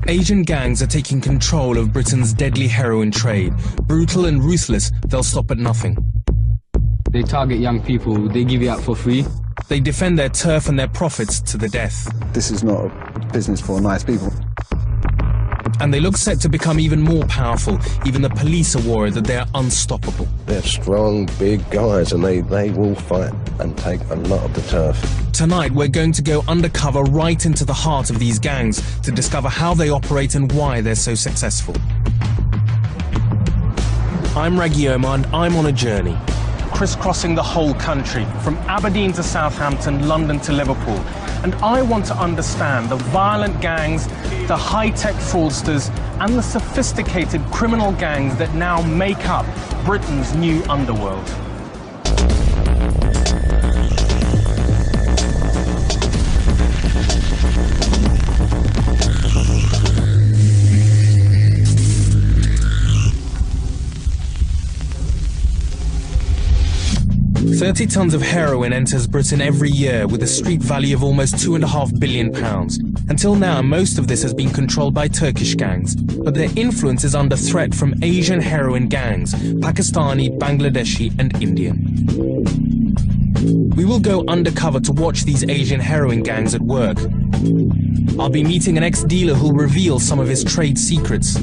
Asian gangs are taking control of Britain's deadly heroin trade. Brutal and ruthless, they'll stop at nothing. They target young people, they give it out for free. They defend their turf and their profits to the death. This is not a business for nice people. And they look set to become even more powerful. Even the police are worried that they are unstoppable. They're strong, big guys, and they will fight and take a lot of the turf. Tonight, we're going to go undercover right into the heart of these gangs to discover how they operate and why they're so successful. I'm Ragioma, and I'm on a journey, crisscrossing the whole country, from Aberdeen to Southampton, London to Liverpool. And I want to understand the violent gangs, the high-tech fraudsters, and the sophisticated criminal gangs that now make up Britain's new underworld. £30 tons of heroin enters Britain every year with a street value of almost £2.5 billion. Until now, most of this has been controlled by Turkish gangs, but their influence is under threat from Asian heroin gangs, Pakistani, Bangladeshi and Indian. We will go undercover to watch these Asian heroin gangs at work. I'll be meeting an ex-dealer who'll reveal some of his trade secrets.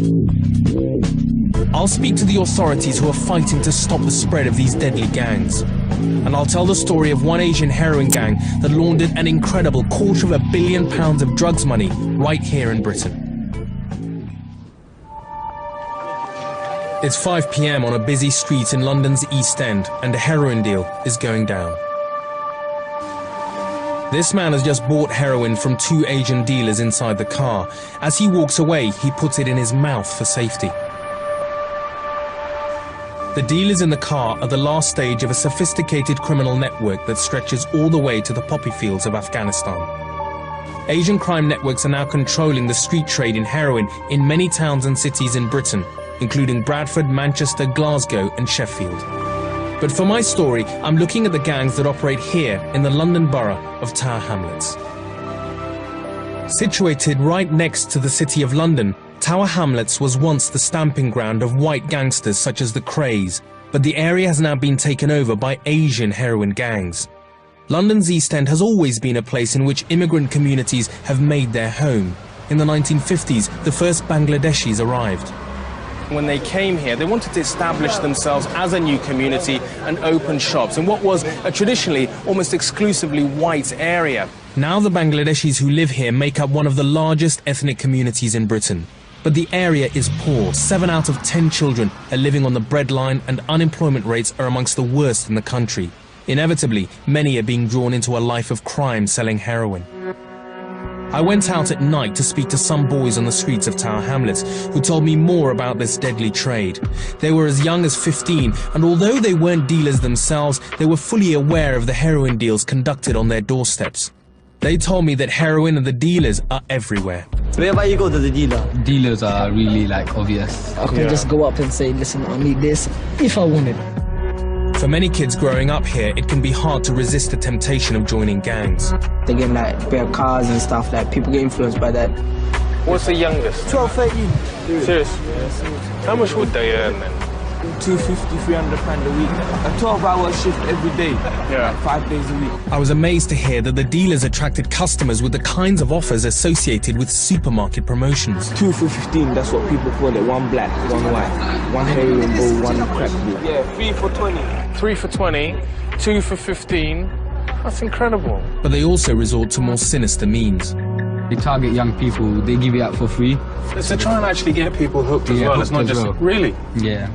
I'll speak to the authorities who are fighting to stop the spread of these deadly gangs. And I'll tell the story of one Asian heroin gang that laundered an incredible £250 million of drugs money right here in Britain. It's 5 p.m. on a busy street in London's East End, and a heroin deal is going down. This man has just bought heroin from 2 Asian dealers inside the car. As he walks away, he puts it in his mouth for safety. The dealers in the car are the last stage of a sophisticated criminal network that stretches all the way to the poppy fields of Afghanistan. Asian crime networks are now controlling the street trade in heroin in many towns and cities in Britain, including Bradford, Manchester, Glasgow and Sheffield. But for my story, I'm looking at the gangs that operate here in the London borough of Tower Hamlets. Situated right next to the City of London, Tower Hamlets was once the stamping ground of white gangsters such as the Krays, but the area has now been taken over by Asian heroin gangs. London's East End has always been a place in which immigrant communities have made their home. In the 1950s, the first Bangladeshis arrived. When they came here, they wanted to establish themselves as a new community and open shops in what was a traditionally almost exclusively white area. Now the Bangladeshis who live here make up one of the largest ethnic communities in Britain. But the area is poor. 7 out of 10 children are living on the breadline, and unemployment rates are amongst the worst in the country. Inevitably, many are being drawn into a life of crime selling heroin. I went out at night to speak to some boys on the streets of Tower Hamlets who told me more about this deadly trade. They were as young as 15, and although they weren't dealers themselves, they were fully aware of the heroin deals conducted on their doorsteps. They told me that heroin and the dealers are everywhere. Wherever you go to the dealer? Dealers are really obvious. I can just go up and say, listen, I need this, if I want it. For many kids growing up here, it can be hard to resist the temptation of joining gangs. They get bare cars and stuff, people get influenced by that. What's the youngest? 12, 13. Serious? How much would they earn then? £250, £300 a week. A 12-hour shift every day, 5 days a week. I was amazed to hear that the dealers attracted customers with the kinds of offers associated with supermarket promotions. 2 for 15, that's what people call it. 1 black, 1 white. 1 heroin bowl, 1 crack bowl. Yeah, 3 for 20. 3 for 20, 2 for 15. That's incredible. But they also resort to more sinister means. They target young people, they give it out for free. So try and actually get people hooked as well. It's not just... Really? Yeah.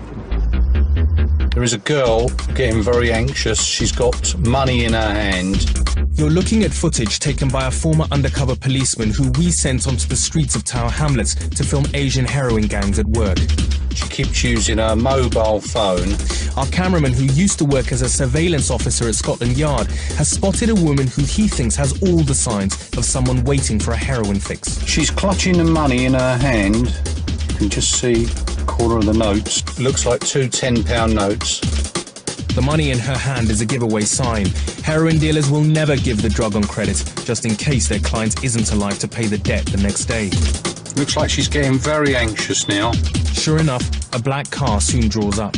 There is a girl getting very anxious. She's got money in her hand. You're looking at footage taken by a former undercover policeman who we sent onto the streets of Tower Hamlets to film Asian heroin gangs at work. She keeps using her mobile phone. Our cameraman, who used to work as a surveillance officer at Scotland Yard, has spotted a woman who he thinks has all the signs of someone waiting for a heroin fix. She's clutching the money in her hand. You can just see a corner of the notes. Looks like 2 £10 notes. The money in her hand is a giveaway sign. Heroin dealers will never give the drug on credit, just in case their client isn't alive to pay the debt the next day. Looks like she's getting very anxious now. Sure enough, a black car soon draws up.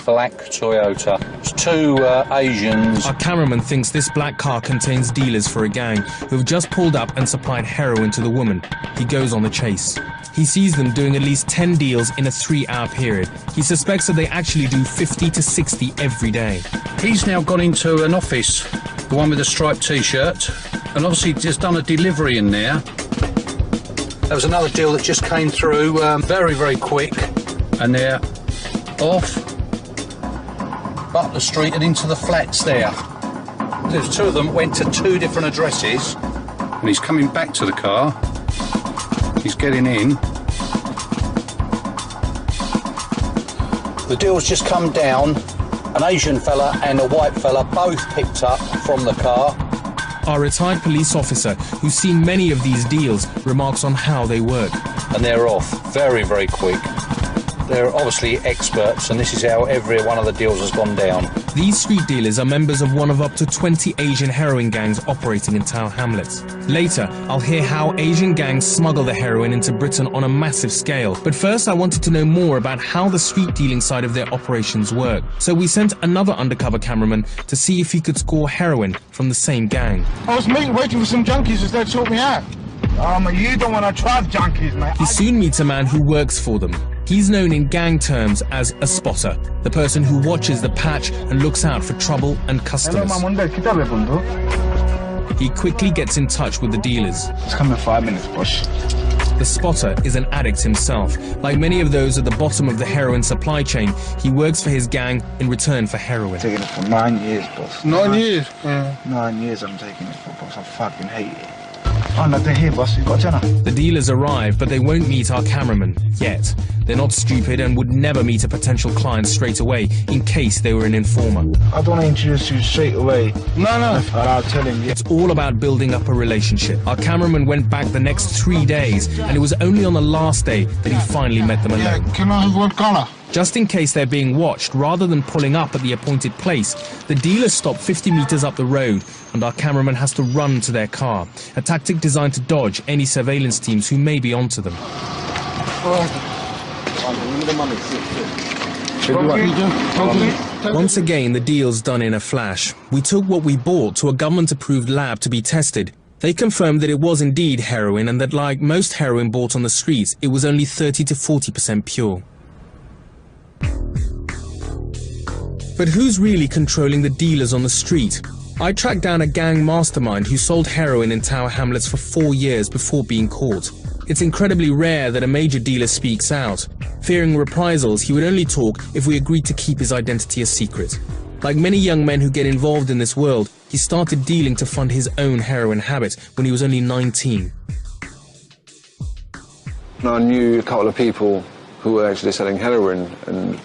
Black Toyota. It's two Asians. Our cameraman thinks this black car contains dealers for a gang who have just pulled up and supplied heroin to the woman. He goes on the chase. He sees them doing at least 10 deals in a 3-hour period. He suspects that they actually do 50 to 60 every day. He's now gone into an office, the one with the striped T-shirt, and obviously just done a delivery in there. There was another deal that just came through very, very quick, and they're off up the street and into the flats there. There's two of them went to 2 different addresses, and he's coming back to the car. He's getting in. The deal's just come down. An Asian fella and a white fella both picked up from the car. Our retired police officer, who's seen many of these deals, remarks on how they work. And they're off very, very quick. They're obviously experts, and this is how every one of the deals has gone down. These street dealers are members of one of up to 20 Asian heroin gangs operating in Tower Hamlets. Later, I'll hear how Asian gangs smuggle the heroin into Britain on a massive scale. But first, I wanted to know more about how the street dealing side of their operations work. So we sent another undercover cameraman to see if he could score heroin from the same gang. I was waiting for some junkies to sort me out. You don't want to trust junkies, mate. He soon meets a man who works for them. He's known in gang terms as a spotter, the person who watches the patch and looks out for trouble and customers. He quickly gets in touch with the dealers. It's coming in 5 minutes, boss. The spotter is an addict himself. Like many of those at the bottom of the heroin supply chain, he works for his gang in return for heroin. Taking it for 9 years, boss. 9 years? 9 years I'm taking it for, boss. I fucking hate it. Oh, nothing here, boss. You got tenner. The dealers arrive, but they won't meet our cameraman yet. They're not stupid and would never meet a potential client straight away in case they were an informer. I don't want to introduce you straight away. No. I'll tell him. It's all about building up a relationship. Our cameraman went back the next 3 days, and it was only on the last day that he finally met them alone. Yeah, can I have one colour? Just in case they're being watched, rather than pulling up at the appointed place, the dealers stop 50 meters up the road, and our cameraman has to run to their car, a tactic designed to dodge any surveillance teams who may be onto them. Once again, the deal's done in a flash. We took what we bought to a government-approved lab to be tested. They confirmed that it was indeed heroin, and that like most heroin bought on the streets, it was only 30 to 40% pure. But who's really controlling the dealers on the street? I tracked down a gang mastermind who sold heroin in Tower Hamlets for 4 years before being caught. It's incredibly rare that a major dealer speaks out. Fearing reprisals, he would only talk if we agreed to keep his identity a secret. Like many young men who get involved in this world, he started dealing to fund his own heroin habit when he was only 19. I knew a couple of people who were actually selling heroin, and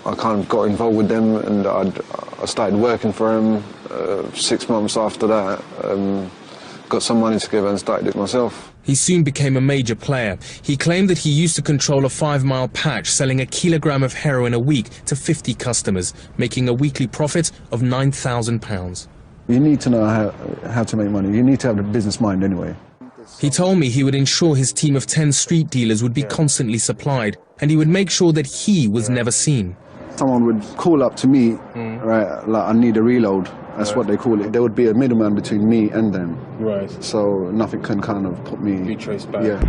I kind of got involved with them, and I started working for them. 6 months after that, got some money together and started it myself. He soon became a major player. He claimed that he used to control a 5-mile patch, selling a kilogram of heroin a week to 50 customers, making a weekly profit of £9,000. You need to know how to make money. You need to have a business mind anyway. He told me he would ensure his team of 10 street dealers would be constantly supplied, and he would make sure that he was never seen. Someone would call up to me, right, like, I need a reload. That's what they call it. There would be a middleman between me and them. Right. So nothing can kind of put me... Be traced back. Yeah.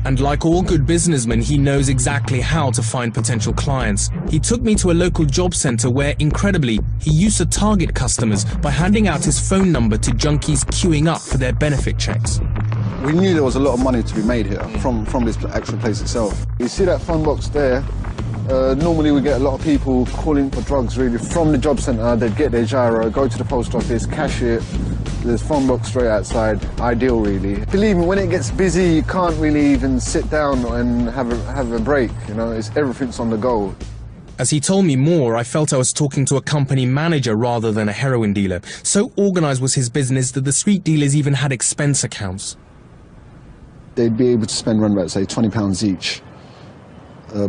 And like all good businessmen, he knows exactly how to find potential clients. He took me to a local job centre where, incredibly, he used to target customers by handing out his phone number to junkies queuing up for their benefit checks. We knew there was a lot of money to be made here from this actual place itself. You see that phone box there? Normally we get a lot of people calling for drugs really from the job centre. They'd get their gyro, go to the post office, cash it. There's phone box straight outside. Ideal really. Believe me, when it gets busy you can't really even sit down and have a break, you know, everything's on the go. As he told me more, I felt I was talking to a company manager rather than a heroin dealer. So organised was his business that the street dealers even had expense accounts. They'd be able to spend around about, say, £20 each.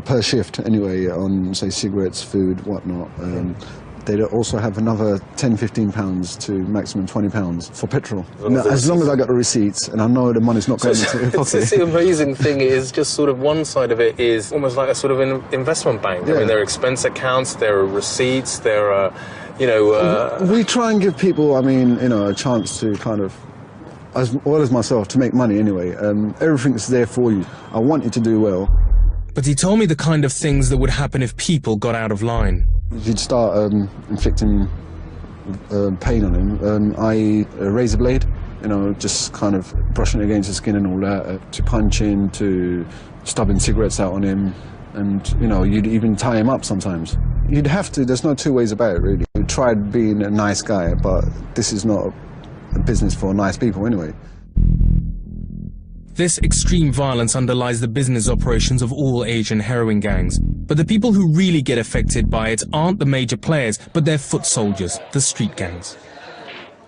Per shift, anyway, on, say, cigarettes, food, whatnot. They also have another £10–15 to maximum £20 for petrol. Now, as long as I got the receipts and I know the money's not going into the pocket. It's the amazing thing is just sort of one side of it is almost like a sort of an investment bank. Yeah. I mean, there are expense accounts, there are receipts, there are, you know... We try and give people, I mean, you know, a chance to kind of, as well as myself, to make money anyway. Everything's there for you. I want you to do well. But he told me the kind of things that would happen if people got out of line. You'd start inflicting pain on him, i.e. a razor blade, you know, just kind of brushing it against the skin and all that, to punching, to stubbing cigarettes out on him, and, you know, you'd even tie him up sometimes. You'd have to, there's no two ways about it, really. We tried being a nice guy, but this is not a business for nice people anyway. This extreme violence underlies the business operations of all Asian heroin gangs. But the people who really get affected by it aren't the major players, but their foot soldiers, the street gangs.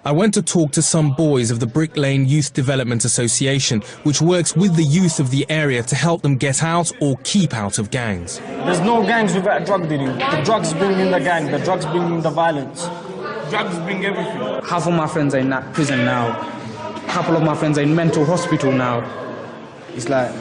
I went to talk to some boys of the Brick Lane Youth Development Association, which works with the youth of the area to help them get out or keep out of gangs. There's no gangs without drug dealing. The drugs bring in the gang, the drugs bring in the violence. Drugs bring everything. Half of my friends are in that prison now. A couple of my friends are in mental hospital now. It's like,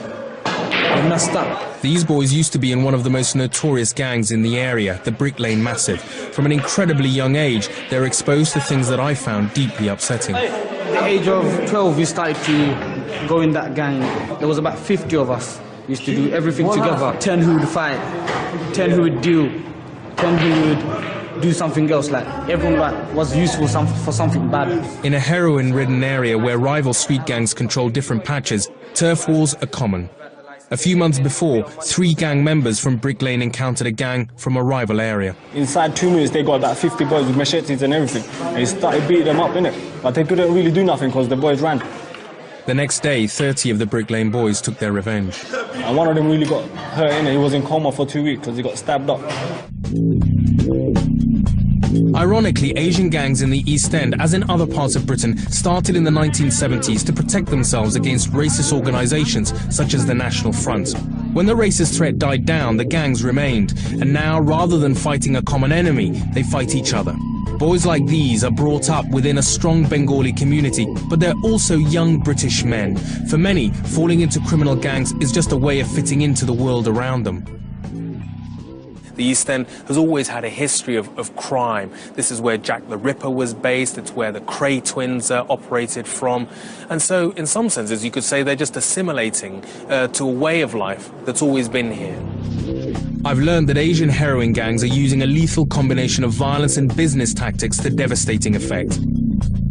they're messed up. These boys used to be in one of the most notorious gangs in the area, the Brick Lane Massive. From an incredibly young age, they're exposed to things that I found deeply upsetting. At the age of 12, we started to go in that gang. There was about 50 of us. We used to do everything together. 10 who would fight, 10 who would deal, 10 who would do something else. Like, everyone was useful for something bad. In a heroin-ridden area where rival street gangs control different patches, turf wars are common. A few months before, 3 gang members from Brick Lane encountered a gang from a rival area. Inside 2 minutes, they got about 50 boys with machetes and everything. And they started beating them up, innit? But they couldn't really do nothing because the boys ran. The next day, 30 of the Brick Lane boys took their revenge. And one of them really got hurt, innit? He was in coma for 2 weeks because he got stabbed up. Ironically, Asian gangs in the East End, as in other parts of Britain, started in the 1970s to protect themselves against racist organisations such as the National Front. When the racist threat died down, the gangs remained, and now, rather than fighting a common enemy, they fight each other. Boys like these are brought up within a strong Bengali community, but they're also young British men. For many, falling into criminal gangs is just a way of fitting into the world around them. The East End has always had a history of crime. This is where Jack the Ripper was based, it's where the Cray twins operated from. And so, in some senses, you could say they're just assimilating to a way of life that's always been here. I've learned that Asian heroin gangs are using a lethal combination of violence and business tactics to devastating effect.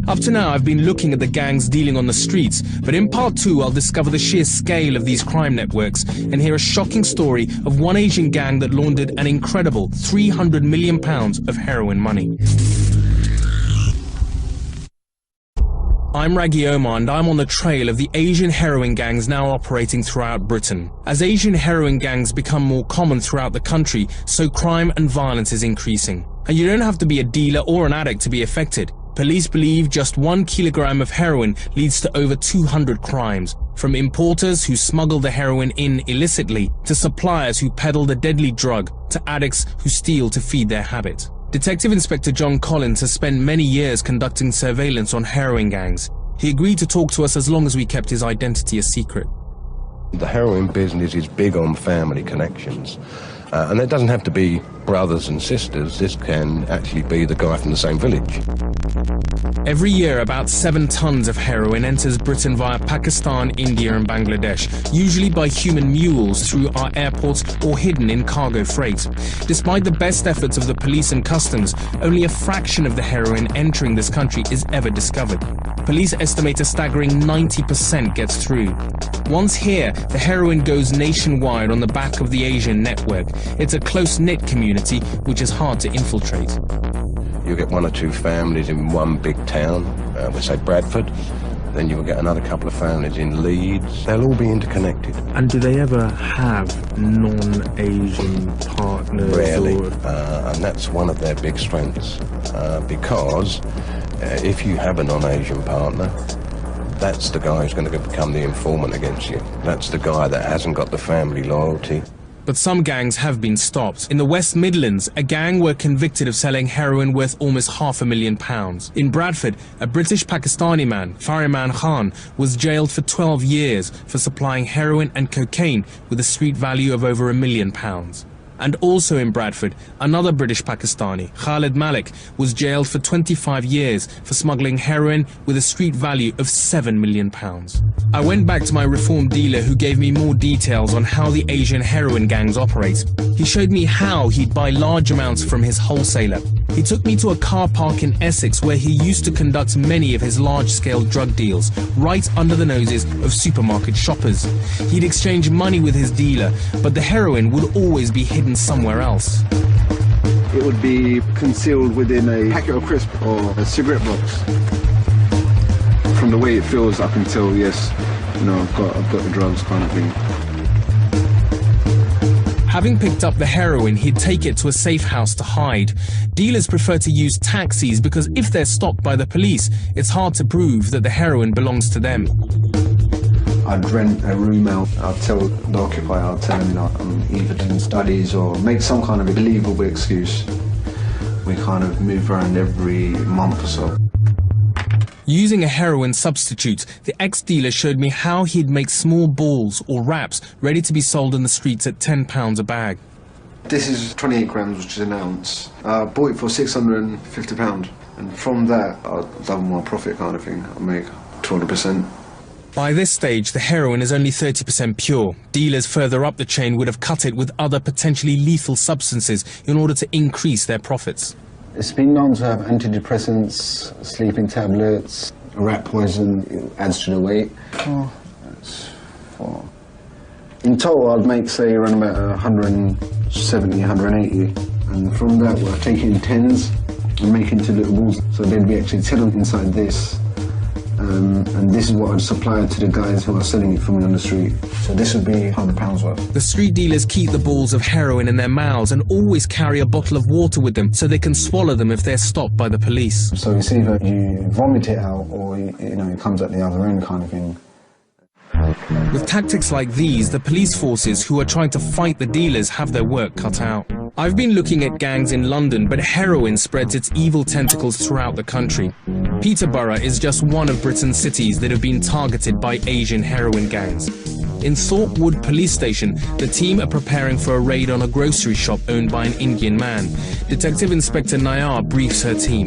Up to now, I've been looking at the gangs dealing on the streets, but in part 2, I'll discover the sheer scale of these crime networks and hear a shocking story of one Asian gang that laundered an incredible £300 million of heroin money. I'm Raggy Omar, and I'm on the trail of the Asian heroin gangs now operating throughout Britain. As Asian heroin gangs become more common throughout the country, so crime and violence is increasing. And you don't have to be a dealer or an addict to be affected. Police believe just 1 kilogram of heroin leads to over 200 crimes, from importers who smuggle the heroin in illicitly, to suppliers who peddle the deadly drug, to addicts who steal to feed their habit. Detective Inspector John Collins has spent many years conducting surveillance on heroin gangs. He agreed to talk to us as long as we kept his identity a secret. The heroin business is big on family connections. And it doesn't have to be brothers and sisters. This can actually be the guy from the same village. Every year, about 7 tons of heroin enters Britain via Pakistan, India and Bangladesh, usually by human mules through our airports or hidden in cargo freight. Despite the best efforts of the police and customs, only a fraction of the heroin entering this country is ever discovered. Police estimate a staggering 90% gets through. Once here, the heroin goes nationwide on the back of the Asian network. It's a close-knit community which is hard to infiltrate. You get 1 or 2 families in one big town, we say Bradford, then you will get another couple of families in Leeds. They'll all be interconnected. And do they ever have non-Asian partners? Rarely, and that's one of their big strengths, because if you have a non-Asian partner, that's the guy who's going to become the informant against you. That's the guy that hasn't got the family loyalty. But some gangs have been stopped. In the West Midlands, a gang were convicted of selling heroin worth almost £500,000. In Bradford, a British Pakistani man, Fariman Khan, was jailed for 12 years for supplying heroin and cocaine with a street value of over £1 million. And also in Bradford, another British Pakistani, Khalid Malik, was jailed for 25 years for smuggling heroin with a street value of £7 million. I went back to my reformed dealer, who gave me more details on how the Asian heroin gangs operate. He showed me how he'd buy large amounts from his wholesaler. He took me to a car park in Essex where he used to conduct many of his large-scale drug deals, right under the noses of supermarket shoppers. He'd exchange money with his dealer, but the heroin would always be hidden somewhere else. It would be concealed within a packet of crisps or a cigarette box. From the way it feels, I can tell, yes, you know, I've got the drugs kind of thing. Having picked up the heroin, he'd take it to a safe house to hide. Dealers prefer to use taxis because if they're stopped by the police, it's hard to prove that the heroin belongs to them. I'd rent a room out. I'd tell the occupier, I'd tell him that I'm either doing studies or make some kind of believable excuse. We kind of move around every month or so. Using a heroin substitute, the ex-dealer showed me how he'd make small balls or wraps ready to be sold in the streets at £10 a bag. This is 28 grams, which is an ounce. I bought it for £650, and from that, I'll double my profit kind of thing. I make 200%. By this stage, the heroin is only 30% pure. Dealers further up the chain would have cut it with other potentially lethal substances in order to increase their profits. It's been known to have antidepressants, sleeping tablets, rat poison, adds to the weight. Oh, that's 4. In total, I'd make, say, around about 170, 180. And from that, we're taking 10s and making into little balls. So there'd be actually 10 inside this. And this is what I'd supply to the guys who are selling it for me on the street. So this would be £100 worth. The street dealers keep the balls of heroin in their mouths and always carry a bottle of water with them so they can swallow them if they're stopped by the police. So it's either you vomit it out or, you know, it comes at the other end kind of thing. With tactics like these, the police forces who are trying to fight the dealers have their work cut out. I've been looking at gangs in London, but heroin spreads its evil tentacles throughout the country. Peterborough is just one of Britain's cities that have been targeted by Asian heroin gangs. In Thorpe Wood Police Station, the team are preparing for a raid on a grocery shop owned by an Indian man. Detective Inspector Nayar briefs her team.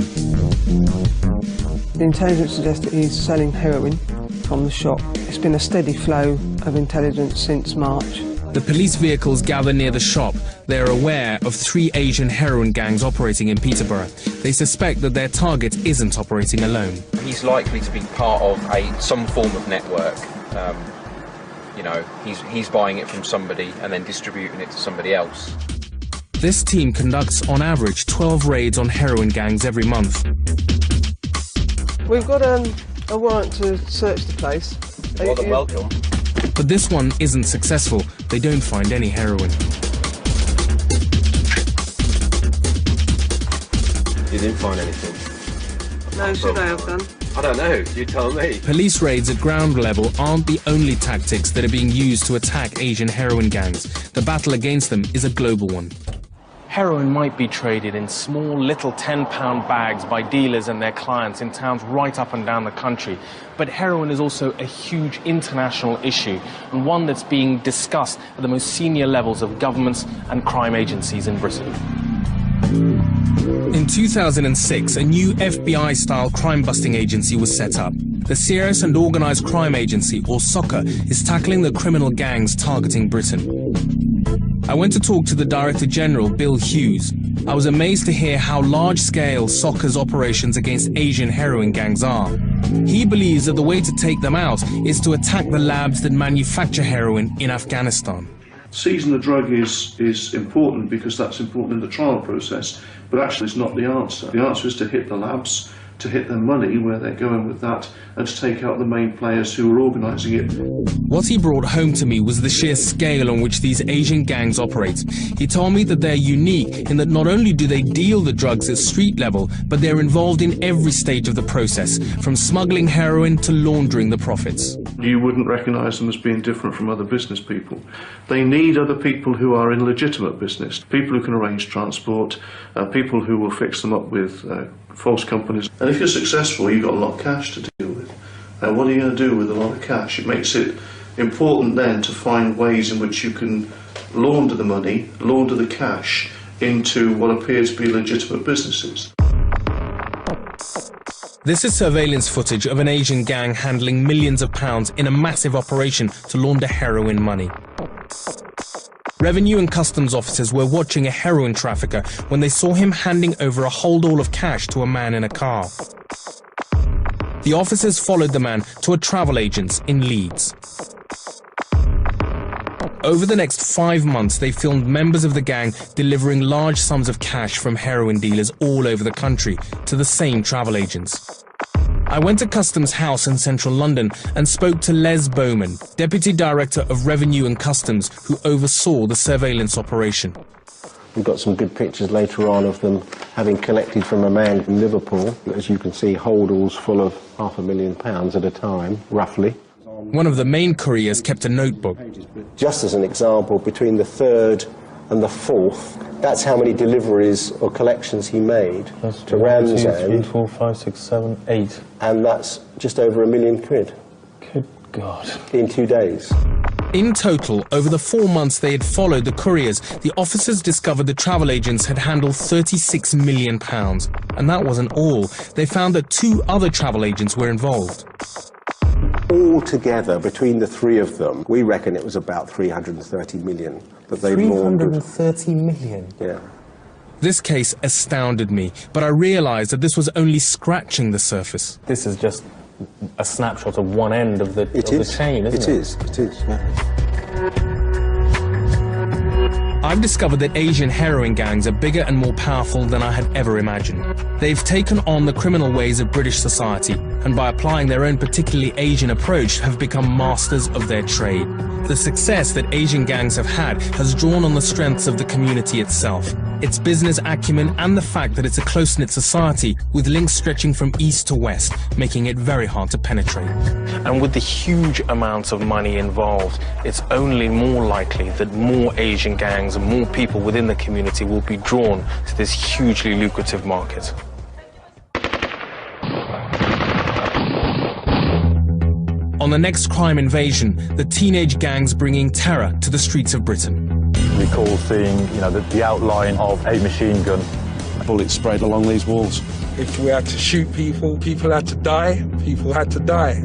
The intelligence suggests that he's selling heroin from the shop. It's been a steady flow of intelligence since March. The police vehicles gather near the shop. They are aware of 3 Asian heroin gangs operating in Peterborough. They suspect that their target isn't operating alone. He's likely to be part of some form of network. You know, he's buying it from somebody and then distributing it to somebody else. This team conducts, on average, 12 raids on heroin gangs every month. We've got a warrant to search the place. More than welcome. But this one isn't successful. They don't find any heroin. You didn't find anything? No, should I have done? I don't know, you tell me. Police raids at ground level aren't the only tactics that are being used to attack Asian heroin gangs. The battle against them is a global one. Heroin might be traded in small little £10 bags by dealers and their clients in towns right up and down the country. But heroin is also a huge international issue, and one that's being discussed at the most senior levels of governments and crime agencies in Britain. In 2006, a new FBI-style crime-busting agency was set up. The Serious and Organised Crime Agency, or SOCA, is tackling the criminal gangs targeting Britain. I went to talk to the Director General, Bill Hughes. I was amazed to hear how large-scale SOCA's operations against Asian heroin gangs are. He believes that the way to take them out is to attack the labs that manufacture heroin in Afghanistan. Seizing the drug is important because that's important in the trial process, but actually it's not the answer. The answer is to hit the labs to hit their money, where they're going with that, and to take out the main players who are organising it. What he brought home to me was the sheer scale on which these Asian gangs operate. He told me that they're unique in that not only do they deal the drugs at street level, but they're involved in every stage of the process, from smuggling heroin to laundering the profits. You wouldn't recognise them as being different from other business people. They need other people who are in legitimate business, people who can arrange transport, people who will fix them up with false companies. And if you're successful, you've got a lot of cash to deal with. And what are you going to do with a lot of cash? It makes it important then to find ways in which you can launder the money, launder the cash into what appears to be legitimate businesses. This is surveillance footage of an Asian gang handling millions of pounds in a massive operation to launder heroin money. Revenue and customs officers were watching a heroin trafficker when they saw him handing over a holdall of cash to a man in a car. The officers followed the man to a travel agent's in Leeds. Over the next 5 months, they filmed members of the gang delivering large sums of cash from heroin dealers all over the country to the same travel agents. I went to Customs House in central London and spoke to Les Bowman, Deputy Director of Revenue and Customs, who oversaw the surveillance operation. We've got some good pictures later on of them having collected from a man in Liverpool. As you can see, holdalls full of £500,000 at a time, roughly. One of the main couriers kept a notebook. Just as an example, between the 3rd and the 4th, that's how many deliveries or collections he made to Ramsden. 1, 2, 3, 4, 5, 6, 7, 8. And that's just over £1 million. Good God. In 2 days. In total, over the 4 months they had followed the couriers, the officers discovered the travel agents had handled £36 million. And that wasn't all. They found that 2 other travel agents were involved. All together, between the 3 of them, we reckon it was about 330 million that they laundered. 330 million? Yeah. This case astounded me, but I realised that this was only scratching the surface. This is just a snapshot of one end of the chain, isn't it? It is, yeah. I've discovered that Asian heroin gangs are bigger and more powerful than I had ever imagined. They've taken on the criminal ways of British society, and by applying their own particularly Asian approach, have become masters of their trade. The success that Asian gangs have had has drawn on the strengths of the community itself, its business acumen, and the fact that it's a close-knit society with links stretching from east to west, making it very hard to penetrate. And with the huge amounts of money involved, it's only more likely that more Asian gangs and more people within the community will be drawn to this hugely lucrative market. On the next crime invasion, the teenage gangs bringing terror to the streets of Britain. Recall seeing, the outline of a machine gun. Bullets sprayed along these walls. If we had to shoot people, people had to die. People had to die.